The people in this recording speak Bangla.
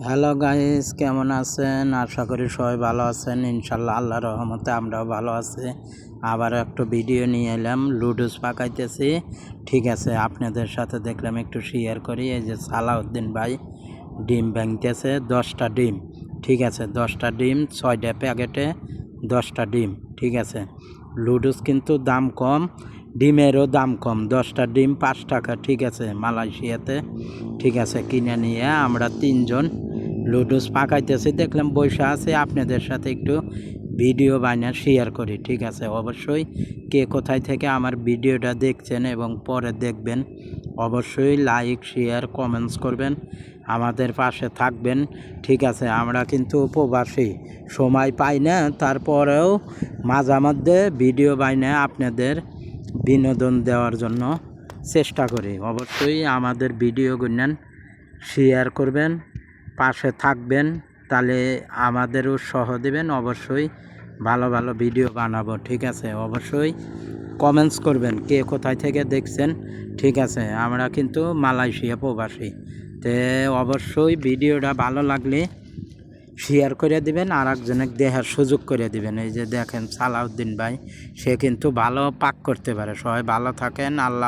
হ্যালো গাইস, কেমন আছেন? আশা করি সবাই ভালো আছেন। ইনশাল্লাহ আল্লাহর রহমতে আমরাও ভালো আছি। আবার একটা ভিডিও নিয়ে এলাম, লুডুস পাকাইতেছি। ঠিক আছে, আপনাদের সাথে দেখলাম একটু শেয়ার করি। এই যে সালাউদ্দিন ভাই ডিম ভাঙতেছে, 10টা ডিম। ঠিক আছে, 10টা ডিম, 6টা প্যাকেটে 10টা ডিম। ঠিক আছে, লুডুস কিন্তু দাম কম, ডিমেরও দাম কম। 10টা ডিম 5 টাকা। ঠিক আছে, মালয়েশিয়াতে। ঠিক আছে, কিনে নিয়ে আমরা 3জন লুডুস পাকাইতেছি। দেখলাম বৈশা আছে, আপনাদের সাথে একটু ভিডিও বানিয়ে শেয়ার করি। ঠিক আছে, অবশ্যই কে কোথায় থেকে আমার ভিডিওটা দেখছেন এবং পরে দেখবেন, অবশ্যই লাইক শেয়ার কমেন্টস করবেন, আমাদের পাশে থাকবেন। ঠিক আছে, আমরা কিন্তু উপবাসী, সময় পাই না, তারপরেও মাঝে মধ্যে ভিডিও বানিয়ে আপনাদের বিনোদন দেওয়ার জন্য চেষ্টা করি। অবশ্যই আমাদের ভিডিওগুলো শেয়ার করবেন, পাশে থাকবেন, তাহলে আমাদেরও উৎসাহ দেবেন। অবশ্যই ভালো ভালো ভিডিও বানাবো। ঠিক আছে, অবশ্যই কমেন্টস করবেন কে কোথায় থেকে দেখছেন। ঠিক আছে, আমরা কিন্তু মালয়েশিয়া প্রবাসী। তে অবশ্যই ভিডিওটা ভালো লাগলে শেয়ার করে দিবেন, আর একজনের দেখার সুযোগ করে দিবেন। এই যে দেখেন সালাউদ্দিন ভাই, সে কিন্তু ভালো পাক করতে পারে। সবাই ভালো থাকেন। আল্লাহ।